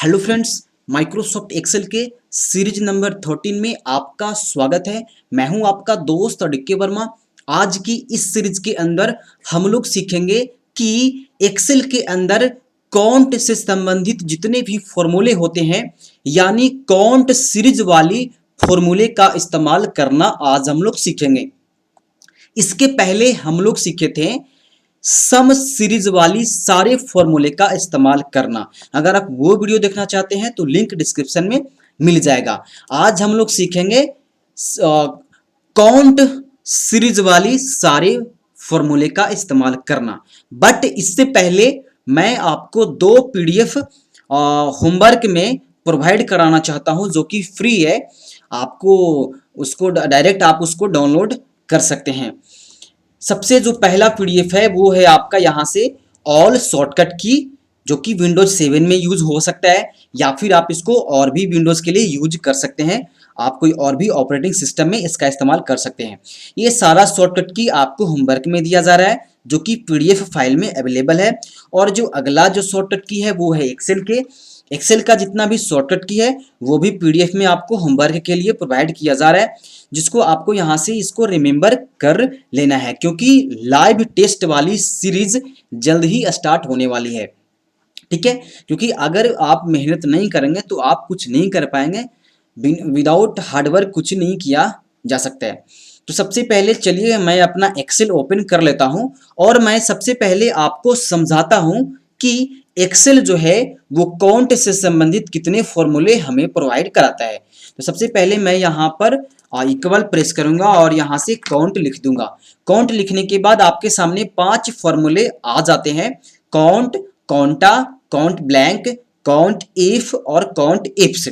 Hello friends, Microsoft Excel के series number 13 में आपका स्वागत है। मैं हूं आपका दोस्त अडिक्य वर्मा। आज की इस सीरीज के अंदर हम लोग सीखेंगे कि एक्सेल के अंदर कॉन्ट से संबंधित जितने भी फॉर्मूले होते हैं, यानी कॉन्ट सीरीज वाली फॉर्मूले का इस्तेमाल करना आज हम लोग सीखेंगे। इसके पहले हम लोग सीखे थे सम सीरीज वाली सारे फॉर्मूले का इस्तेमाल करना। अगर आप वो वीडियो देखना चाहते हैं तो लिंक डिस्क्रिप्शन में मिल जाएगा। आज हम लोग सीखेंगे काउंट सीरीज वाली सारे फॉर्मूले का इस्तेमाल करना। बट इससे पहले मैं आपको दो पीडीएफ होमवर्क में प्रोवाइड कराना चाहता हूं जो कि फ्री है। आपको उसको डायरेक्ट आप उसको डाउनलोड कर सकते हैं। सबसे जो पहला पीडीएफ है वो है आपका यहाँ से ऑल शॉर्टकट की, जो कि विंडोज 7 में यूज हो सकता है या फिर आप इसको और भी विंडोज के लिए यूज कर सकते हैं। आप कोई और भी ऑपरेटिंग सिस्टम में इसका इस्तेमाल कर सकते हैं। ये सारा शॉर्टकट की आपको होमवर्क में दिया जा रहा है जो कि पीडीएफ फाइल में अवेलेबल है। और जो अगला जो शॉर्टकट की है वो है एक्सेल का जितना भी शॉर्टकट की है वो भी पीडीएफ में आपको होमवर्क के लिए प्रोवाइड किया जा रहा है, जिसको आपको यहाँ से इसको रिमेंबर कर लेना है क्योंकि लाइव टेस्ट वाली सीरीज जल्द ही स्टार्ट होने वाली है। ठीक है, क्योंकि अगर आप मेहनत नहीं करेंगे तो आप कुछ नहीं कर पाएंगे। विदाउट हार्डवर्क कुछ नहीं किया जा सकता है। तो सबसे पहले चलिए मैं अपना एक्सेल ओपन कर लेता हूं और मैं सबसे पहले आपको समझाता हूं कि एक्सेल जो है वो काउंट से संबंधित कितने फॉर्मूले हमें प्रोवाइड कराता है। तो सबसे पहले मैं यहाँ पर इक्वल प्रेस करूंगा और यहाँ से काउंट लिख दूंगा। काउंट लिखने के बाद आपके सामने 5 फॉर्मूले आ जाते हैं: count, counta, count blank, count if और काउंट इफ्स।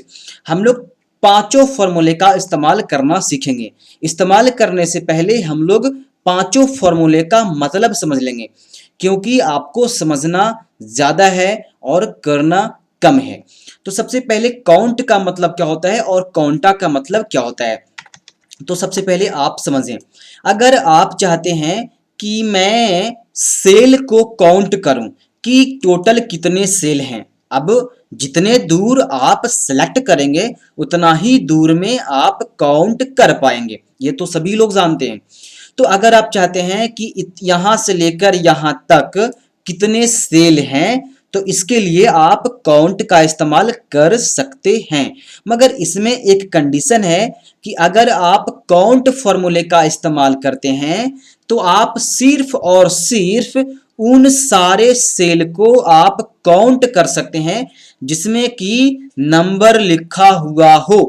हम लोग पांचों फॉर्मूले का इस्तेमाल करना सीखेंगे। इस्तेमाल करने से पहले हम लोग पांचों फॉर्मूले का मतलब समझ लेंगे, क्योंकि आपको समझना ज्यादा है और करना कम है। तो सबसे पहले काउंट का मतलब क्या होता है और काउंटा का मतलब क्या होता है, तो सबसे पहले आप समझें। अगर आप चाहते हैं कि मैं सेल को काउंट करूं कि टोटल कितने सेल हैं, अब जितने दूर आप सेलेक्ट करेंगे उतना ही दूर में आप काउंट कर पाएंगे, ये तो सभी लोग जानते हैं। तो अगर आप चाहते हैं कि यहां से लेकर यहां तक कितने सेल हैं तो इसके लिए आप काउंट का इस्तेमाल कर सकते हैं, मगर इसमें एक कंडीशन है कि अगर आप काउंट फॉर्मूले का इस्तेमाल करते हैं तो आप सिर्फ और सिर्फ उन सारे सेल को आप काउंट कर सकते हैं जिसमें कि नंबर लिखा हुआ हो।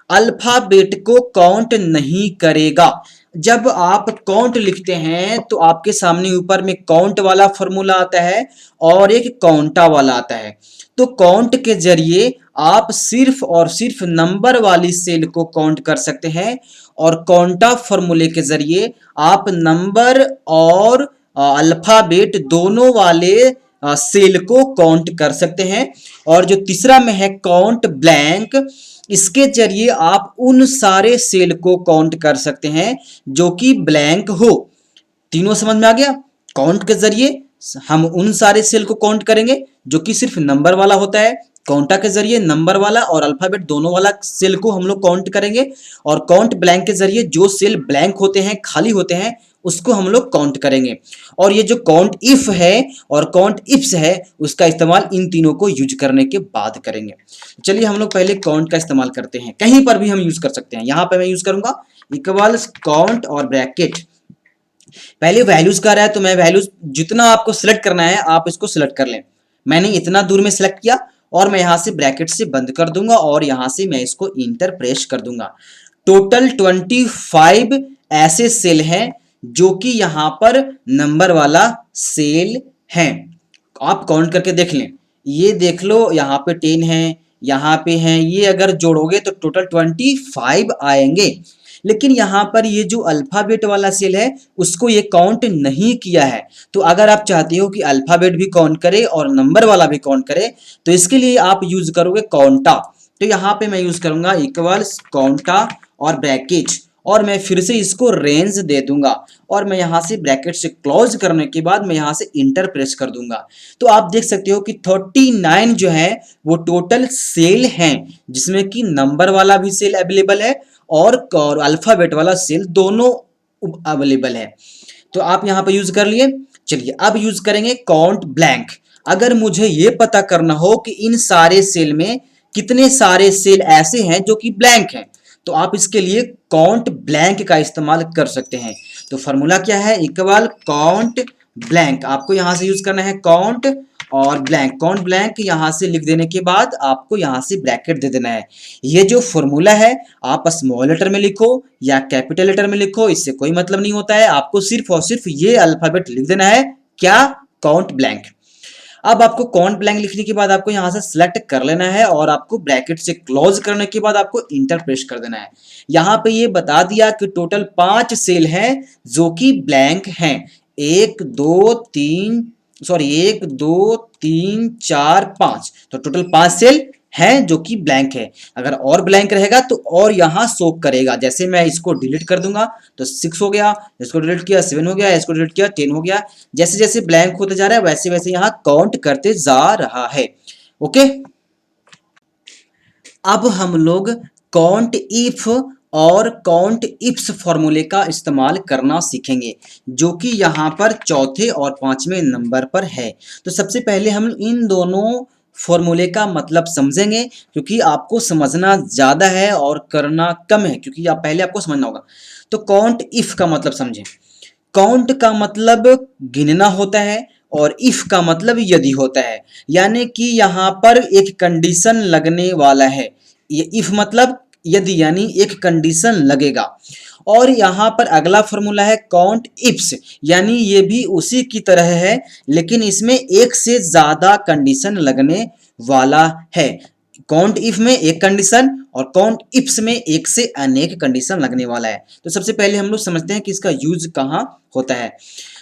अल्फाबेट को काउंट नहीं करेगा। जब आप काउंट लिखते हैं तो आपके सामने ऊपर में काउंट वाला फॉर्मूला आता है और एक काउंटा वाला आता है। तो काउंट के जरिए आप सिर्फ और सिर्फ नंबर वाली सेल को काउंट कर सकते हैं और काउंटा फॉर्मूले के जरिए आप नंबर और अल्फाबेट दोनों वाले सेल को काउंट कर सकते हैं। और जो तीसरा में है काउंट ब्लैंक, इसके जरिए आप उन सारे सेल को काउंट कर सकते हैं जो कि ब्लैंक हो। तीनों समझ में आ गया? काउंट के जरिए हम उन सारे सेल को काउंट करेंगे जो कि सिर्फ नंबर वाला होता है, काउंटा के जरिए नंबर वाला और अल्फाबेट दोनों वाला सेल को हम लोग काउंट करेंगे, और काउंट ब्लैंक के जरिए जो सेल ब्लैंक होते हैं, खाली होते हैं, उसको हम लोग काउंट करेंगे। और ये जो काउंट इफ है और काउंट इफ्स है उसका इस्तेमाल इन तीनों को यूज करने के बाद करेंगे। चलिए हम लोग पहले काउंट का इस्तेमाल करते हैं। कहीं पर भी हम यूज कर सकते हैं। यहाँ पे मैं यूज करूंगा इक्वल्स काउंट और ब्रैकेट। पहले वैल्यूज का रहा है तो मैं वैल्यूज जितना आपको सिलेक्ट करना है आप इसको सिलेक्ट कर लें। मैंने इतना दूर में सिलेक्ट किया और मैं यहां से ब्रैकेट से बंद कर दूंगा और यहां से मैं इसको इंटर प्रेस कर दूंगा। टोटल 25 ऐसे सेल हैं जो कि यहां पर नंबर वाला सेल है। आप काउंट करके देख लें, ये देख लो, यहाँ पे 10 है, यहाँ पे है, ये अगर जोड़ोगे तो टोटल 25 आएंगे। लेकिन यहाँ पर ये जो अल्फाबेट वाला सेल है उसको ये काउंट नहीं किया है। तो अगर आप चाहते हो कि अल्फाबेट भी काउंट करे और नंबर वाला भी काउंट करे तो इसके लिए आप यूज करोगे काउंटा। तो यहाँ पे मैं यूज करूंगा इक्वल्स काउंटा और ब्रैकेट, और मैं फिर से इसको रेंज दे दूंगा और मैं यहाँ से ब्रैकेट से क्लोज करने के बाद मैं यहाँ से इंटर प्रेस कर दूंगा। तो आप देख सकते हो कि 39 जो है वो टोटल सेल हैं, जिसमें कि नंबर वाला भी सेल अवेलेबल है और अल्फाबेट वाला सेल दोनों अवेलेबल है। तो आप यहाँ पे यूज कर लिए। चलिए अब यूज करेंगे काउंट ब्लैंक। अगर मुझे ये पता करना हो कि इन सारे सेल में कितने सारे सेल ऐसे हैं जो कि ब्लैंक हैं, तो आप इसके लिए काउंट ब्लैंक का इस्तेमाल कर सकते हैं। तो फॉर्मूला क्या है, इक्वल काउंट ब्लैंक। आपको यहां से यूज करना है काउंट और ब्लैंक। काउंट ब्लैंक यहां से लिख देने के बाद आपको यहां से ब्रैकेट दे देना है। ये जो फॉर्मूला है आप स्मॉल लेटर में लिखो या कैपिटल लेटर में लिखो, इससे कोई मतलब नहीं होता है। आपको सिर्फ और सिर्फ ये अल्फाबेट लिख देना है, क्या, काउंट ब्लैंक। अब आपको काउंट ब्लैंक लिखने के बाद आपको यहां से सिलेक्ट कर लेना है और आपको ब्रैकेट से क्लोज करने के बाद आपको इंटर प्रेस कर देना है। यहां पे ये बता दिया कि टोटल 5 सेल हैं जो कि ब्लैंक हैं। 1 2 3 सॉरी 1 2 3 4 5, तो टोटल 5 सेल हैं जो कि ब्लैंक है। अगर और ब्लैंक रहेगा तो और यहां शो करेगा। जैसे मैं इसको डिलीट कर दूंगा तो 6 हो गया, इसको डिलीट किया 7 हो गया, इसको डिलीट किया 10 हो गया। जैसे जैसे ब्लैंक होते जा रहा है वैसे वैसे यहां काउंट करते जा रहा है। ओके, अब हम लोग काउंट इफ और काउंट इफ्स फॉर्मूले का इस्तेमाल करना सीखेंगे, जो कि यहाँ पर चौथे और 5वें नंबर पर है। तो सबसे पहले हम इन दोनों फॉर्मूले का मतलब समझेंगे, क्योंकि आपको समझना ज़्यादा है और करना कम है, क्योंकि आप पहले आपको समझना होगा। तो काउंट इफ का मतलब समझें। काउंट का मतलब गिनना होता है और इफ का मतलब यदि होता है, यानी कि यहाँ पर एक कंडीशन लगने वाला है। ये इफ मतलब यदि, यानी एक कंडीशन लगेगा। और यहाँ पर अगला फॉर्मूला है काउंट इफ्स, यानी ये भी उसी की तरह है, लेकिन इसमें एक से ज्यादा कंडीशन लगने वाला है। काउंट इफ में एक कंडीशन और काउंट इफ्स में एक से अनेक कंडीशन लगने वाला है। तो सबसे पहले हम लोग समझते हैं कि इसका यूज कहाँ होता है।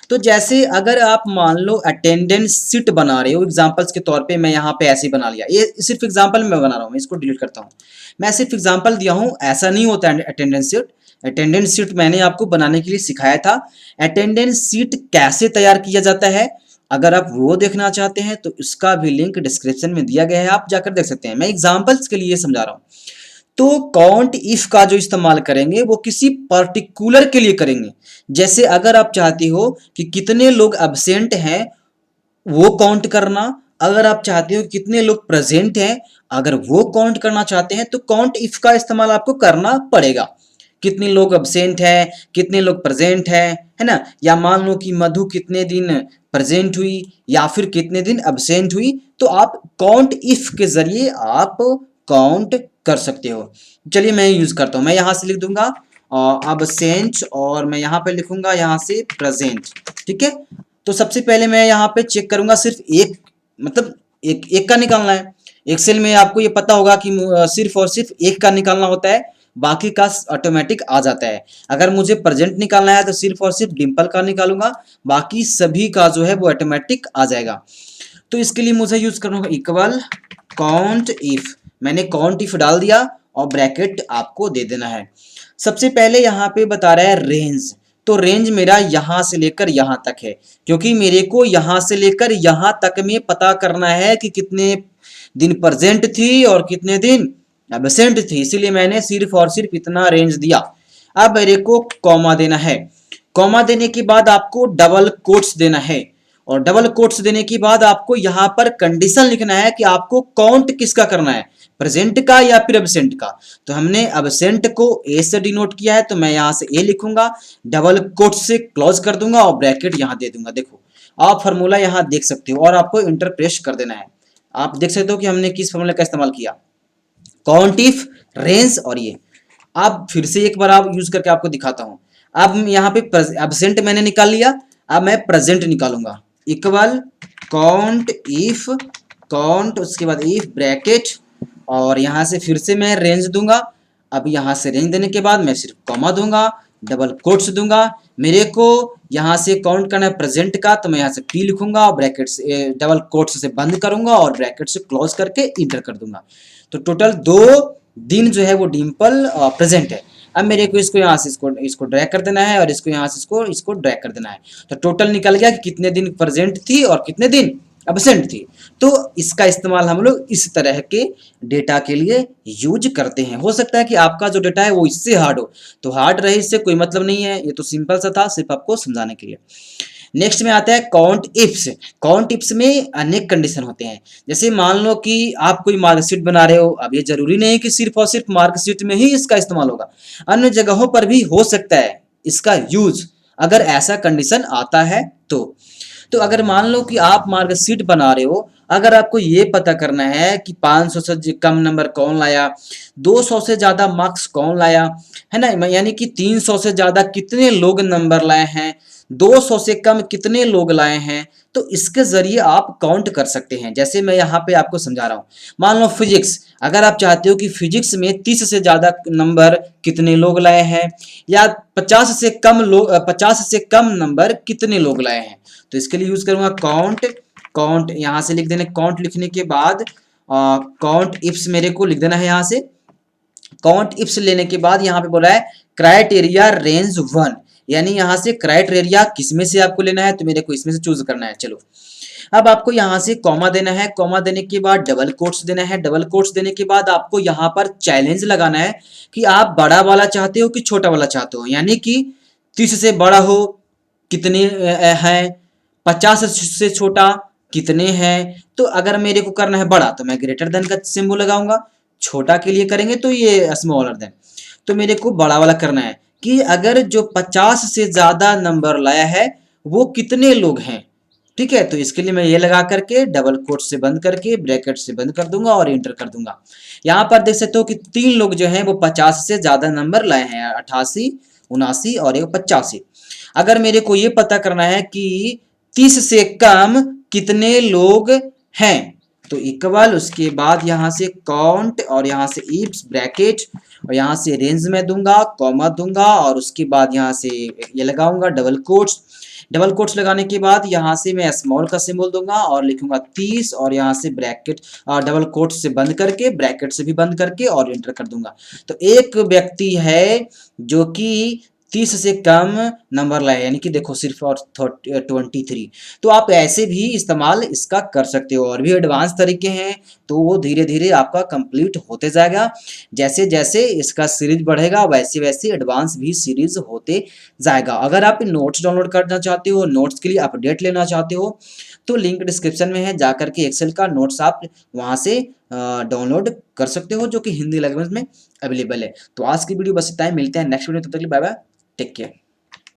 तो जैसे अगर आप मान लो अटेंडेंस शीट बना रहे हो, एग्जांपल्स के तौर पे मैं यहाँ पे ऐसे ही बना लिया, ये सिर्फ एग्जांपल मैं बना रहा हूँ, मैं इसको डिलीट करता हूँ। मैं सिर्फ एग्जांपल दिया हूँ, ऐसा नहीं होता है अटेंडेंस शीट। अटेंडेंस शीट मैंने आपको बनाने के लिए सिखाया था। अटेंडेंस शीट कैसे तैयार किया जाता है, अगर आप वो देखना चाहते हैं तो इसका भी लिंक डिस्क्रिप्शन में दिया गया है, आप जाकर देख सकते हैं। मैं एग्जांपल्स के लिए समझा रहा हूँ। तो काउंट इफ का जो इस्तेमाल करेंगे वो किसी पर्टिकुलर के लिए करेंगे। जैसे अगर आप चाहते हो कि कितने लोग एब्सेंट हैं वो काउंट करना, अगर आप चाहते हो कितने लोग प्रेजेंट हैं अगर वो काउंट करना चाहते हैं, तो काउंट इफ का इस्तेमाल आपको करना पड़ेगा। कितने लोग एब्सेंट हैं, कितने लोग प्रेजेंट हैं, है ना। या मान लो कि मधु कितने दिन प्रेजेंट हुई या फिर कितने दिन एब्सेंट हुई, तो आप काउंट इफ के जरिए आप काउंट कर सकते हो। चलिए मैं यूज करता हूँ, मैं यहाँ से लिख दूंगा एब्सेंट और मैं यहाँ पे लिखूंगा यहाँ से प्रेजेंट। ठीक है, तो सबसे पहले मैं यहाँ पे चेक करूंगा, सिर्फ एक मतलब एक का निकालना है। एक्सेल में आपको ये पता होगा कि सिर्फ और सिर्फ एक का निकालना होता है, बाकी का ऑटोमेटिक आ जाता है। अगर मुझे प्रेजेंट निकालना है तो सिर्फ और सिर्फ डिंपल का निकालूंगा, बाकी सभी का जो है वो ऑटोमेटिक आ जाएगा। तो इसके लिए मुझे यूज करना होगा इक्वल काउंट इफ। मैंने काउंट इफ डाल दिया और ब्रैकेट आपको दे देना है। सबसे पहले यहाँ पे बता रहा है रेंज, तो रेंज मेरा यहाँ से लेकर यहाँ तक है, क्योंकि मेरे को यहाँ से लेकर यहाँ तक में पता करना है कि कितने दिन प्रेजेंट थी और कितने दिन एब्सेंट थी, इसीलिए मैंने सिर्फ और सिर्फ इतना रेंज दिया। अब मेरे को कॉमा देना है, कॉमा देने के बाद आपको डबल कोट्स देना है, और डबल कोट्स देने के बाद आपको यहाँ पर कंडीशन लिखना है कि आपको काउंट किसका करना है, प्रेजेंट का या फिर एब्सेंट का। तो हमने एब्सेंट को ए से डिनोट किया है, तो मैं यहाँ से ए लिखूंगा, डबल कोट से क्लोज कर दूंगा और ब्रैकेट यहाँ दे दूंगा। देखो आप फॉर्मूला यहाँ देख सकते हो और आपको इंटर प्रेस कर देना है। आप देख सकते हो कि हमने किस फॉर्मूले का इस्तेमाल किया, काउंट इफ, रेंज और ये। अब फिर से एक बार आप यूज करके आपको दिखाता हूं। अब यहाँ पे एब्सेंट मैंने निकाल लिया, अब मैं प्रेजेंट निकालूंगा, इक्वल काउंट इफ, काउंट उसके बाद इफ ब्रैकेट और यहाँ से फिर से मैं रेंज दूंगा। अब यहाँ से रेंज देने के बाद मैं सिर्फ कॉमा दूंगा, डबल कोट्स दूंगा। मेरे को यहाँ से काउंट करना है प्रेजेंट का, तो मैं यहाँ से पी लिखूंगा और ब्रैकेट से डबल कोट्स से बंद करूंगा और ब्रैकेट से क्लोज करके इंटर कर दूंगा। तो टोटल 2 दिन जो है वो डिम्पल प्रेजेंट है। अब मेरे को इसको यहाँ से इसको ड्रैग कर देना है और इसको यहाँ से इसको ड्रैग कर देना है। तो टोटल निकल गया कि कितने दिन प्रेजेंट थी और कितने दिन एब्सेंट थी। तो इसका इस्तेमाल हम लोग इस तरह के डेटा के लिए यूज करते हैं। हो सकता है कि आपका जो डेटा है वो इससे हार्ड हो, तो हार्ड रहे इससे कोई मतलब नहीं है, ये तो सिंपल सा था सिर्फ आपको समझाने के लिए। नेक्स्ट में आता है काउंट इफ्स। काउंट इफ्स में अनेक कंडीशन होते हैं। जैसे मान लो कि आप कोई मार्कशीट बना रहे हो, अब ये जरूरी नहीं कि सिर्फ और सिर्फ मार्कशीट में ही इसका इस्तेमाल होगा, अन्य जगहों पर भी हो सकता है इसका यूज, अगर ऐसा कंडीशन आता है तो अगर मान लो कि आप मार्कशीट बना रहे हो, अगर आपको ये पता करना है कि 500 से कम नंबर कौन लाया, 200 से ज़्यादा मार्क्स कौन लाया, है ना, यानी कि 300 से ज़्यादा कितने लोग नंबर लाए हैं, 200 से कम कितने लोग लाए हैं, तो इसके ज़रिए आप काउंट कर सकते हैं। जैसे मैं यहाँ पे आपको समझा रहा हूँ, मान लो फिजिक्स, अगर आप चाहते हो कि फिजिक्स में 30 से ज़्यादा नंबर कितने लोग लाए हैं, या 50 से कम नंबर कितने लोग लाए हैं, तो इसके लिए यूज़ करूँगा काउंट यहाँ से लिख देना। काउंट लिखने के बाद काउंट इफ्स मेरे को लिख देना है यहाँ से। काउंट इफ्स लेने के बाद यहाँ पे बोला है क्राइटेरिया रेंज 1, यानी यहाँ से क्राइटेरिया किसमें से आपको लेना है, तो मेरे को इसमें से चूज करना है। चलो अब आपको यहाँ से कॉमा देना है, कॉमा देने के बाद डबल कोट्स देना है, डबल कोट्स देने के बाद आपको यहाँ पर चैलेंज लगाना है कि आप बड़ा वाला चाहते हो कि छोटा वाला चाहते हो, यानी कि 30 से बड़ा हो कितने हैं, 50 से छोटा कितने हैं। तो अगर मेरे को करना है बड़ा तो मैं ग्रेटर देन का सिंबल लगाऊंगा, छोटा के लिए करेंगे तो ये स्मॉलर देन। तो मेरे को बड़ा वाला करना है कि अगर जो 50 से ज़्यादा नंबर लाया है वो कितने लोग हैं, ठीक है। तो इसके लिए मैं ये लगा करके डबल कोट से बंद करके ब्रैकेट से बंद कर दूंगा और एंटर कर दूंगा। यहाँ पर देख सकते हो कि 3 लोग जो हैं वो 50 से ज़्यादा नंबर लाए हैं, 88, 79 और एक 85। अगर मेरे को ये पता करना है कि 30 से कम कितने लोग हैं, तो इक्वल उसके बाद यहाँ से काउंट और यहाँ से इफ्स ब्रैकेट और यहाँ से रेंज में दूंगा, कॉमा दूंगा और उसके बाद यहाँ से ये लगाऊंगा डबल कोट्स। डबल कोट्स लगाने के बाद यहाँ से मैं स्मॉल का सिंबल दूंगा और लिखूंगा 30 और यहाँ से ब्रैकेट डबल कोट्स से बंद करके ब्रैकेट से भी बंद करके और एंटर कर दूंगा। तो एक व्यक्ति है जो कि 30 से कम नंबर लाए, यानी कि देखो सिर्फ और 23। तो आप ऐसे भी इस्तेमाल इसका कर सकते हो, और भी एडवांस तरीके हैं तो वो धीरे धीरे आपका कंप्लीट होते जाएगा। जैसे जैसे इसका सीरीज बढ़ेगा वैसे वैसे एडवांस भी सीरीज होते जाएगा। अगर आप नोट्स डाउनलोड करना चाहते हो, नोट्स के लिए अपडेट लेना चाहते हो, तो लिंक डिस्क्रिप्शन में है, जाकर के एक्सेल का नोट्स आप वहाँ से डाउनलोड कर सकते हो, जो कि हिंदी लैंग्वेज में अवेलेबल है। तो आज की वीडियो बस इतना ही, मिलते हैं नेक्स्ट वीडियो, तब तक के लिए बाय बाय, टेक केयर।